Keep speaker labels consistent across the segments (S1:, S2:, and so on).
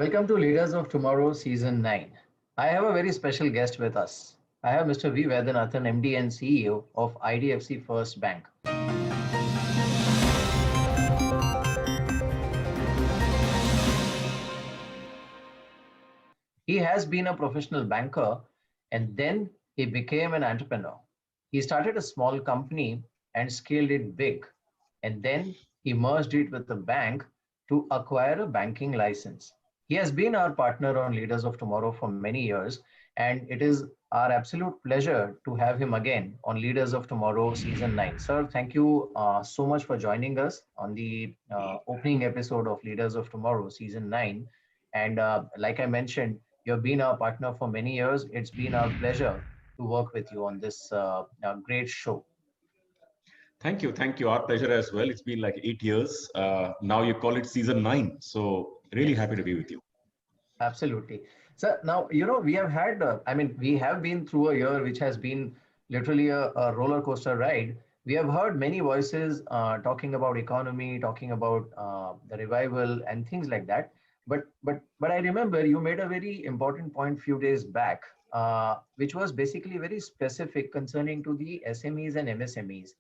S1: Welcome to Leaders of Tomorrow Season 9. I have a very special guest with us. I have Mr. V. Vaidyanathan, MD and CEO of IDFC First Bank. He has been a professional banker and then he became an entrepreneur. He started a small company and scaled it big. And then he merged it with a bank to acquire a banking license. He has been our partner on Leaders of Tomorrow for many years, and it is our absolute pleasure to have him again on Leaders of Tomorrow Season 9. Sir, thank you so much for joining us on the opening episode of Leaders of Tomorrow Season 9. And like I mentioned, you've been our partner for many years. It's been our pleasure to work with you on this great show.
S2: Thank you. Thank you. Our pleasure as well. It's been like 8 years. Now you call it season 9. So really
S1: Yes.
S2: happy to be with you.
S1: Absolutely. So now, we have had, we have been through a year which has been literally a roller coaster ride. We have heard many voices talking about economy, talking about the revival and things like that. But I remember you made a very important point few days back, which was basically very specific concerning to the SMEs and MSMEs,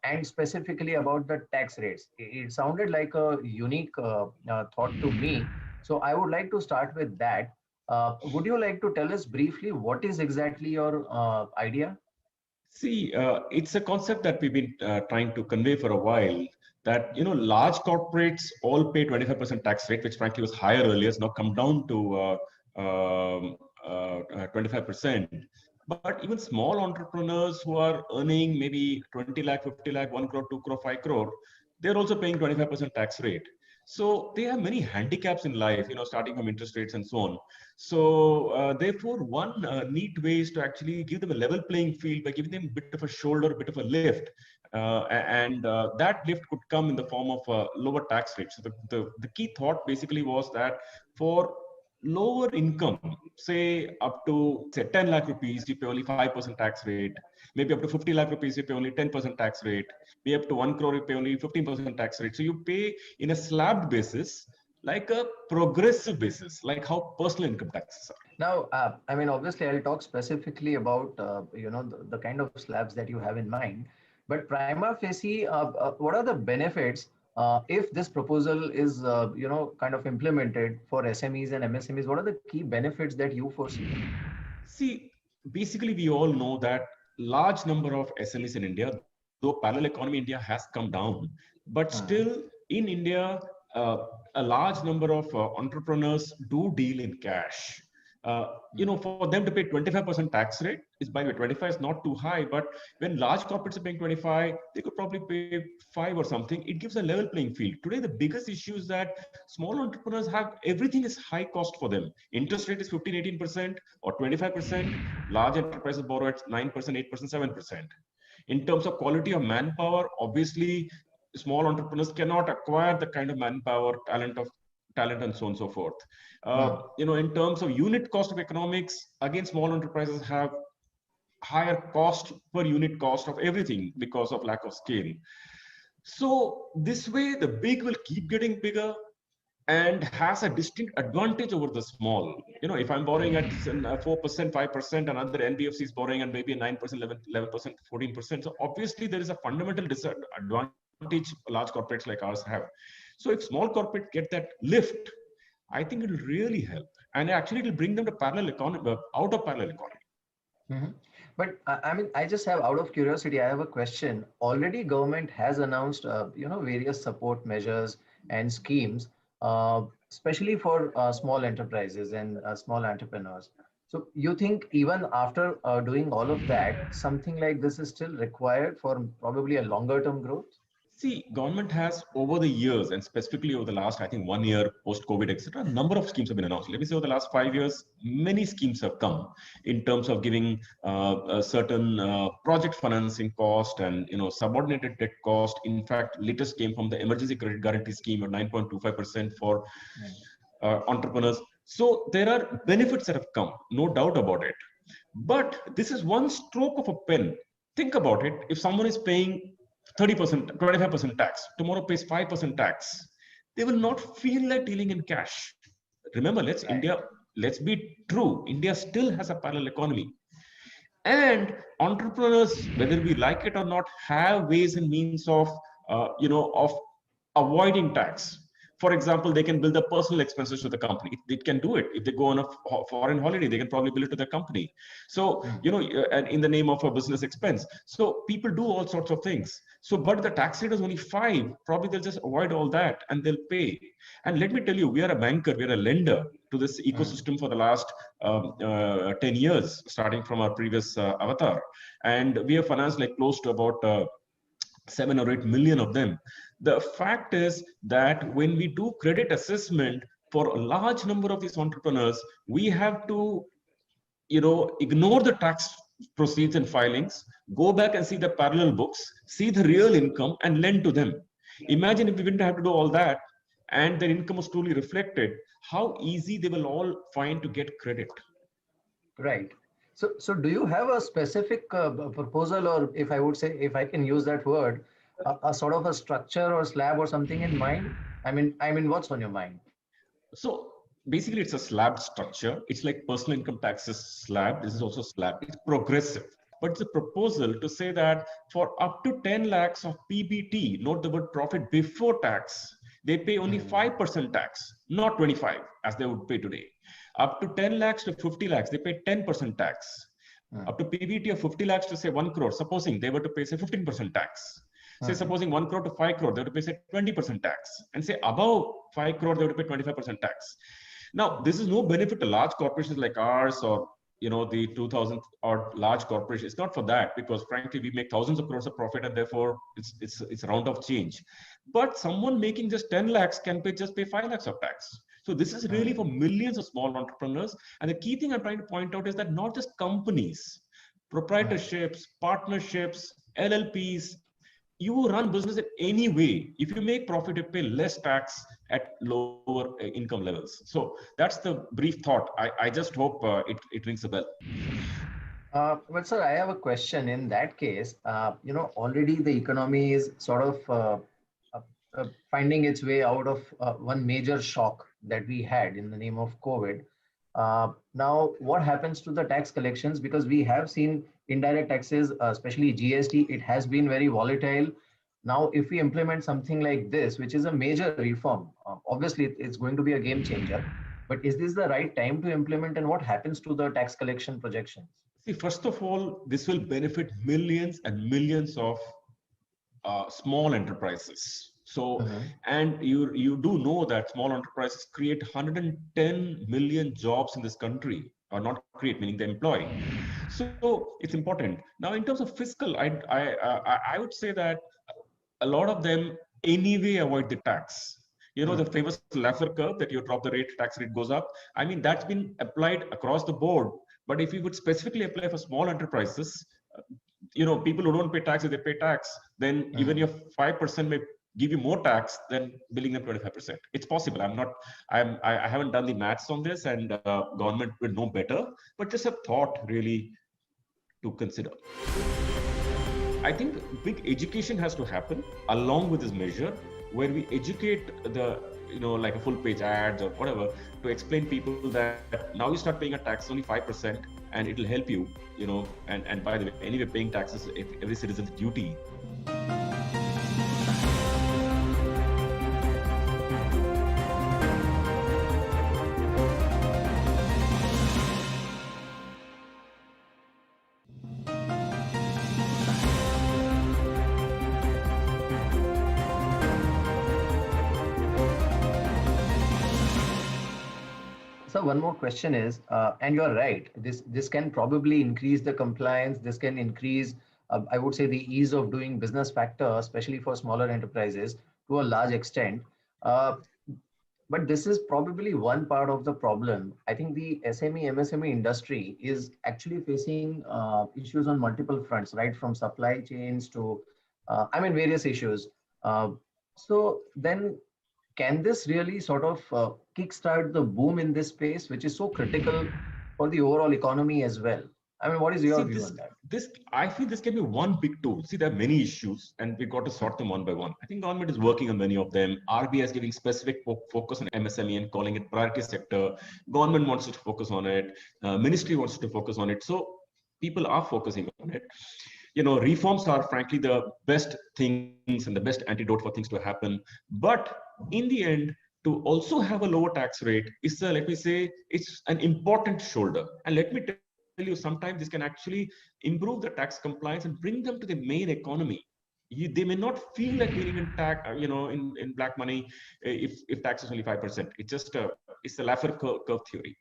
S1: and specifically about the tax rates. It sounded like a unique thought to me, so I would like to start with that. Would you like to tell us briefly what is exactly your idea?
S2: See, it's a concept that we've been trying to convey for a while that, large corporates all pay 25% tax rate, which frankly was higher earlier. It's now come down to 25%. But even small entrepreneurs who are earning maybe 20 lakh, 50 lakh, 1 crore, 2 crore, 5 crore, they're also paying 25% tax rate. So they have many handicaps in life, starting from interest rates and so on. So therefore, one neat way is to actually give them a level playing field by giving them a bit of a shoulder, a bit of a lift. And that lift could come in the form of lower tax rates. So the key thought basically was that for lower income, say up to say 10 lakh rupees, you pay only 5% tax rate. Maybe up to 50 lakh rupees, you pay only 10% tax rate. Maybe up to 1 crore, you pay only 15% tax rate. So you pay in a slabbed basis, like a progressive basis, like how personal income taxes are.
S1: Now, obviously, I'll talk specifically about the kind of slabs that you have in mind. But prima facie, what are the benefits if this proposal is kind of implemented for SMEs and MSMEs? What are the key benefits that you foresee?
S2: See, basically, we all know that large number of SMEs in India, though parallel economy India has come down, but still in India, a large number of entrepreneurs do deal in cash. For them to pay 25% tax rate is, by the way, 25 is not too high, but when large corporates are paying 25, they could probably pay 5 or something. It gives a level playing field. Today, the biggest issue is that small entrepreneurs have everything is high cost for them. Interest rate is 15, 18% or 25%. Large enterprises borrow at 9%, 8%, 7%. In terms of quality of manpower, obviously, small entrepreneurs cannot acquire the kind of manpower, talent and so on and so forth. In terms of unit cost of economics, again, small enterprises have higher cost per unit cost of everything because of lack of scale. So this way, the big will keep getting bigger and has a distinct advantage over the small. If I'm borrowing at 4%, 5%, and other NBFC is borrowing at maybe 9%, 11%, 14%. So obviously, there is a fundamental disadvantage large corporates like ours have. So if small corporates get that lift, I think it will really help. And actually, it will bring them to parallel economy, out of parallel economy.
S1: Mm-hmm. But I just have, out of curiosity, I have a question. Already, government has announced, various support measures and schemes, especially for small enterprises and small entrepreneurs. So, you think even after doing all of that, something like this is still required for probably a longer term growth?
S2: See, government has over the years, and specifically over the last, I think, 1 year post-COVID, etc., a number of schemes have been announced. Let me say over the last 5 years, many schemes have come in terms of giving a certain project financing cost and subordinated debt cost. In fact, latest came from the emergency credit guarantee scheme at 9.25% for entrepreneurs. So there are benefits that have come, no doubt about it. But this is one stroke of a pen. Think about it. If someone is paying 30%, 25% tax, tomorrow pays 5% tax, they will not feel like dealing in cash. Remember, let's be true. India still has a parallel economy. And entrepreneurs, whether we like it or not, have ways and means of, of avoiding tax. For example, they can bill the personal expenses to the company. It can do it. If they go on a foreign holiday, they can probably bill it to their company. So, and in the name of a business expense. So people do all sorts of things. So, but the tax rate is only 5. Probably they'll just avoid all that and they'll pay. And let me tell you, we are a banker, we are a lender to this ecosystem for the last 10 years, starting from our previous avatar. And we have financed like close to about 7 or 8 million of them. The fact is that when we do credit assessment for a large number of these entrepreneurs, we have to, ignore the tax proceeds and filings, go back and see the parallel books, see the real income and lend to them. Imagine if we didn't have to do all that and their income was truly reflected, how easy they will all find to get credit.
S1: Right. So do you have a specific proposal, or if I would say, if I can use that word, a sort of a structure or slab or something in mind? I mean, what's on your mind?
S2: So basically, it's a slab structure. It's like personal income taxes slab. This is also slab. It's progressive. But it's a proposal to say that for up to 10 lakhs of PBT, note the word profit before tax, they pay only 5% tax, not 25 as they would pay today. Up to 10 lakhs to 50 lakhs, they pay 10% tax. Up to PBT of 50 lakhs to say 1 crore, supposing they were to pay say 15% tax. Say supposing 1 crore to 5 crore, they would pay say 20% tax. And say above 5 crore, they would pay 25% tax. Now, this is no benefit to large corporations like ours or the 2000 or large corporations. It's not for that, because frankly, we make thousands of crores of profit and therefore it's a round of change. But someone making just 10 lakhs can just pay 5 lakhs of tax. So this is really for millions of small entrepreneurs. And the key thing I'm trying to point out is that not just companies, proprietorships, partnerships, LLPs, you run business in any way. If you make profit, you pay less tax at lower income levels. So that's the brief thought. I just hope it rings a bell.
S1: Well, sir, I have a question. In that case, already the economy is sort of finding its way out of one major shock that we had in the name of COVID. Now, what happens to the tax collections? Because we have seen indirect taxes, especially GST, it has been very volatile. Now, if we implement something like this, which is a major reform, obviously it's going to be a game changer. But is this the right time to implement, and what happens to the tax collection projections?
S2: See, first of all, this will benefit millions and millions of small enterprises. So, and you do know that small enterprises create 110 million jobs in this country, or not create, meaning they employ. So it's important. Now, in terms of fiscal, I would say that a lot of them anyway avoid the tax. The famous Laffer curve that you drop the rate, tax rate goes up. I mean, that's been applied across the board. But if you would specifically apply for small enterprises, people who don't pay tax, if they pay tax, then even your 5% may give you more tax than billing them 25%. It's possible. I haven't done the maths on this, and government will know better, but just a thought really to consider. I think big education has to happen along with this measure, where we educate the, like a full page ads or whatever, to explain people that now you start paying a tax only 5% and it'll help you, and by the way, anyway, paying taxes, every citizen's duty.
S1: So one more question is, and you're right, this can probably increase the compliance. This can increase, I would say, the ease of doing business factor, especially for smaller enterprises to a large extent. But this is probably one part of the problem. I think the SME, MSME industry is actually facing issues on multiple fronts, right? From supply chains to, various issues. So then, can this really sort of kickstart the boom in this space, which is so critical for the overall economy as well? I mean, what is
S2: See,
S1: your view on that?
S2: I feel this can be one big tool. See, there are many issues, and we've got to sort them one by one. I think government is working on many of them. RBI is giving specific focus on MSME and calling it priority sector. Government wants to focus on it. Ministry wants to focus on it. So people are focusing on it. Reforms are frankly the best things and the best antidote for things to happen. But in the end, to also have a lower tax rate is, let me say, it's an important shoulder. And let me tell you, sometimes this can actually improve the tax compliance and bring them to the main economy. They may not feel like dealing in tax, in black money if tax is only 5%. It's a Laffer curve theory.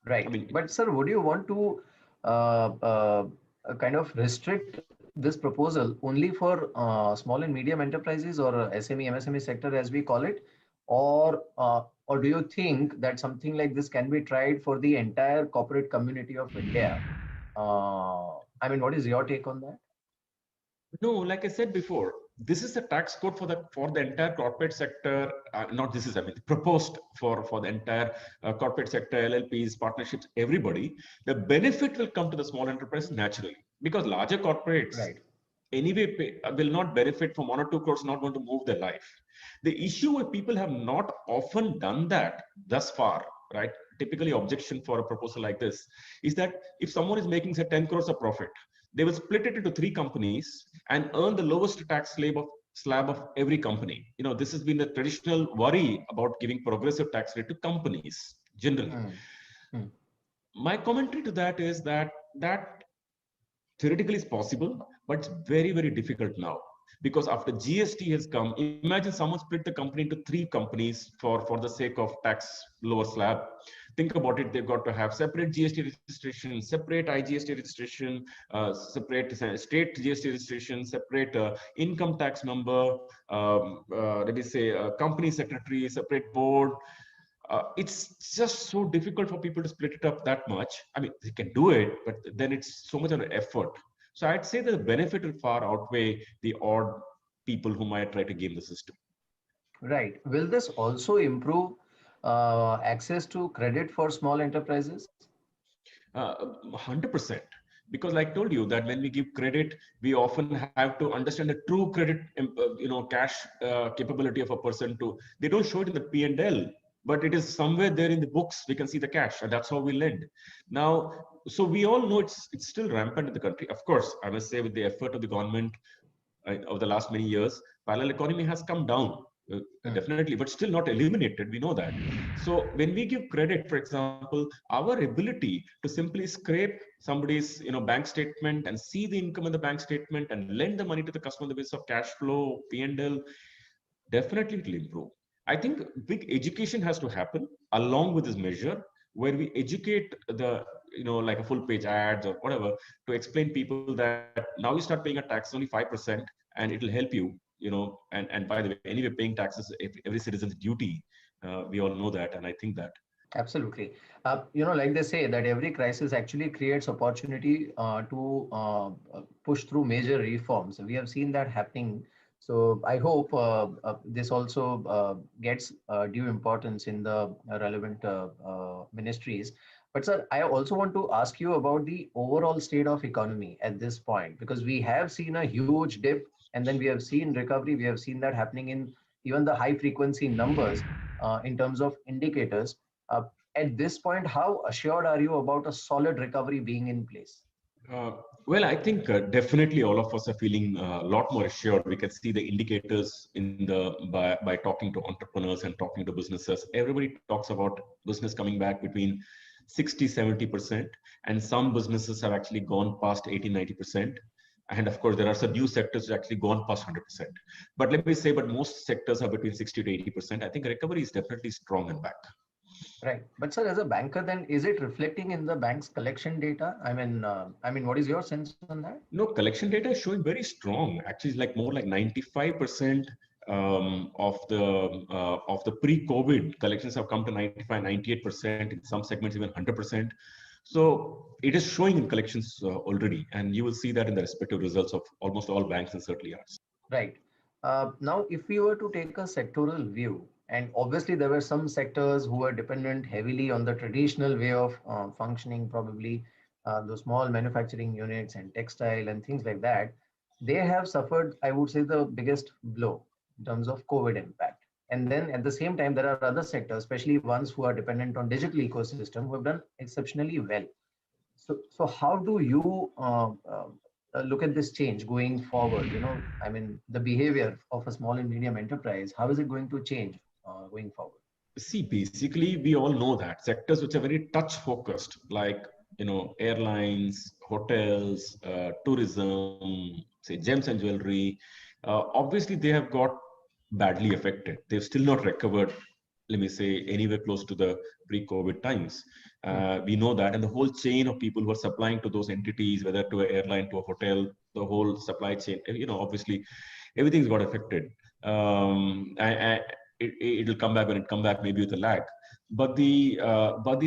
S2: I
S1: Right.
S2: mean,
S1: But sir, would you want to uh, uh, kind of restrict this proposal only for small and medium enterprises or SME, MSME sector as we call it, or do you think that something like this can be tried for the entire corporate community of India? I mean, what is your take on that?
S2: No, like I said before, this is a tax code for the entire corporate sector. Not this is, I mean, proposed for the entire corporate sector, LLPs, partnerships, everybody. The benefit will come to the small enterprises naturally because larger corporates
S1: Right.
S2: anyway will not benefit from 1 or 2 crores, not going to move their life. The issue where people have not often done that thus far, right? Typically, objection for a proposal like this is that if someone is making say 10 crores of profit, they will split it into 3 companies and earn the lowest tax slab of every company. This has been the traditional worry about giving progressive tax rate to companies generally.
S1: Hmm. Hmm.
S2: My commentary to that is that theoretically is possible, but it's very, very difficult now. Because after GST has come, imagine someone split the company into 3 companies for the sake of tax lower slab. Think about it, they've got to have separate GST registration, separate IGST registration, separate state GST registration, separate income tax number, let me say company secretary, separate board. It's just so difficult for people to split it up that much. I mean, they can do it, but then it's so much of an effort. So I'd say that the benefit will far outweigh the odd people who might try to game the system.
S1: Right. Will this also improve access to credit for small enterprises?
S2: 100%. Because like I told you that when we give credit, we often have to understand the true credit, cash capability of a person. They don't show it in the P&L, but it is somewhere there in the books. We can see the cash, and that's how we lend. Now, so we all know it's still rampant in the country. Of course, I must say with the effort of the government over the last many years, parallel economy has come down.
S1: Hmm.
S2: Definitely, but still not eliminated. We know that. So when we give credit, for example, our ability to simply scrape somebody's bank statement and see the income in the bank statement and lend the money to the customer on the basis of cash flow, P&L, definitely it will improve. I think big education has to happen along with this measure, where we educate like a full page ads or whatever to explain people that now you start paying a tax only 5% and it will help you. And by the way, anyway, paying taxes every citizen's duty. We all know that, and I think that.
S1: Absolutely. Like they say that every crisis actually creates opportunity to push through major reforms. We have seen that happening. So I hope this also gets due importance in the relevant ministries. But sir, I also want to ask you about the overall state of economy at this point, because we have seen a huge dip and then we have seen recovery. We have seen that happening in even the high frequency numbers in terms of indicators. Uh, at this point, how assured are you about a solid recovery being in place?
S2: Uh, well, I think definitely all of us are feeling a lot more assured. We can see the indicators by talking to entrepreneurs and talking to businesses. Everybody talks about business coming back between 60-70%, and some businesses have actually gone past 80-90%. And of course, there are some new sectors which actually gone past 100%. But let me say, but most sectors are between 60-80%. I think recovery is definitely strong and back.
S1: Right. But sir, as a banker, then is it reflecting in the bank's collection data? I mean, what is your sense on that?
S2: No, collection data is showing very strong. Actually, it's like more like 95% of the pre-COVID collections have come to 95, 98%. In some segments, even 100%. So it is showing in collections already, and you will see that in the respective results of almost all banks and certainly ours.
S1: Right. Now, if we were to take a sectoral view, and obviously there were some sectors who were dependent heavily on the traditional way of functioning, probably, the small manufacturing units and textile and things like that, they have suffered, I would say, the biggest blow in terms of COVID impact. And then at the same time, there are other sectors, especially ones who are dependent on digital ecosystem, who have done exceptionally well. So how do you look at this change going forward? I mean, the behavior of a small and medium enterprise, how is it going to change going forward?
S2: See, basically, we all know that sectors which are very touch focused, like airlines, hotels, tourism, say gems and jewelry, obviously they have got badly affected. They've still not recovered, let me say, anywhere close to the pre-COVID times. We know that, and the whole chain of people who are supplying to those entities, whether to an airline, to a hotel, the whole supply chain, obviously everything's got affected. It'll come back when it come back, maybe with a lag. But the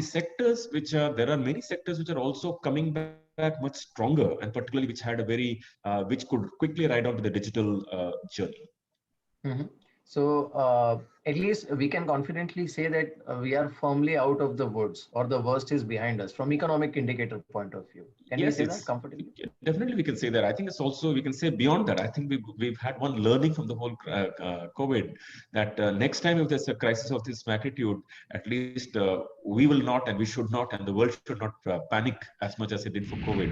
S2: sectors which are, there are many sectors which are also coming back much stronger, and particularly which had a very which could quickly ride on to the digital journey.
S1: Mhm. So at least we can confidently say that we are firmly out of the woods, or the worst is behind us from economic indicator point of view. Can we
S2: Yes,
S1: say that
S2: it's
S1: comfortably?
S2: definitely we can say that. I think it's also, we can say beyond that. I think we've had one learning from the whole COVID, that next time if there's a crisis of this magnitude, at least we will not, and we should not, and the world should not panic as much as it did for COVID,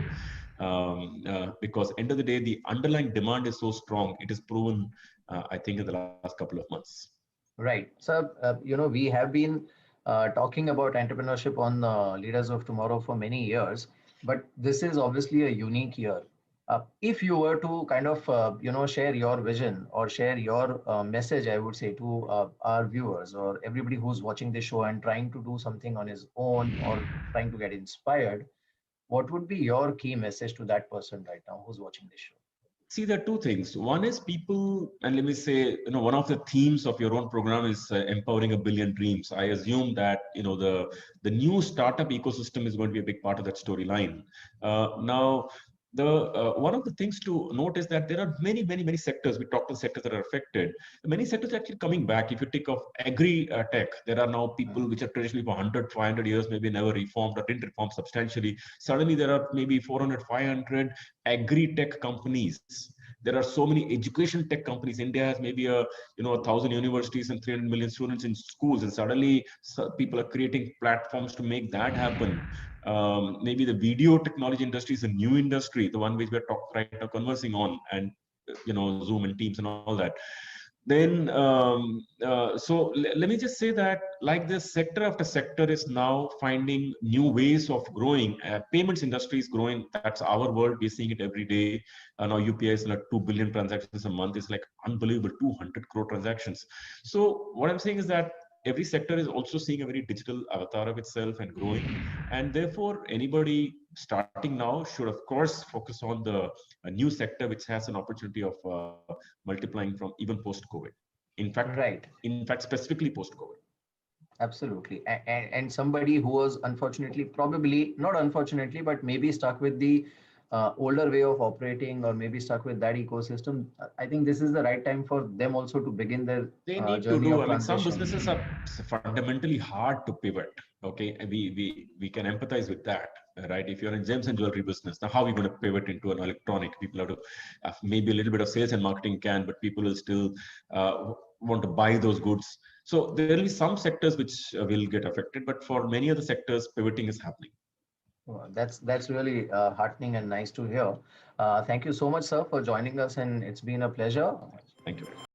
S2: because end of the day, the underlying demand is so strong. It is proven, I think, in the last couple of months.
S1: Right. So, we have been talking about entrepreneurship on Leaders of Tomorrow for many years, but this is obviously a unique year. If you were to kind of, share your vision or share your message, I would say, to our viewers or everybody who's watching this show and trying to do something on his own or trying to get inspired, what would be your key message to that person right now who's watching this show?
S2: See, there are two things. One is people, and let me say, one of the themes of your own program is empowering a billion dreams. I assume that the new startup ecosystem is going to be a big part of that storyline. Now, the one of the things to note is that there are many sectors. We talked about sectors that are affected. Many sectors are actually coming back. If you take of agri tech, there are now people which are traditionally for 100, 500 years maybe never reformed or didn't reform substantially. Suddenly, there are maybe 400, 500 agri-tech companies. There are so many education tech companies. India has maybe 1,000 universities and 300 million students in schools, and suddenly people are creating platforms to make that happen. Maybe the video technology industry is a new industry, the one which we're right now conversing on, and Zoom and Teams and all that. Then let me just say that, like, this sector after sector is now finding new ways of growing. Payments industry is growing. That's our world. We're seeing it every day. Now UPI is like 2 billion transactions a month. It's like unbelievable, 200 crore transactions. So what I'm saying is that every sector is also seeing a very digital avatar of itself and growing, and therefore anybody starting now should of course focus on the a new sector which has an opportunity of multiplying from even post COVID.
S1: Right.
S2: In fact, specifically post COVID.
S1: Absolutely. And somebody who was unfortunately, probably not unfortunately, but maybe stuck with the older way of operating, or maybe stuck with that ecosystem, I think this is the right time for them also to begin their
S2: They need to
S1: journey
S2: do.
S1: of
S2: I mean, some
S1: transition.
S2: businesses are fundamentally hard to pivot. Okay, we can empathize with that, right? If you're in gems and jewelry business, now how are we going to pivot into an electronic? People have to maybe a little bit of sales and marketing can, but people will still want to buy those goods. So there will be some sectors which will get affected, but for many other sectors, pivoting is happening.
S1: Well, that's really heartening and nice to hear. Thank you so much, sir, for joining us, and it's been a pleasure.
S2: Thank you very much.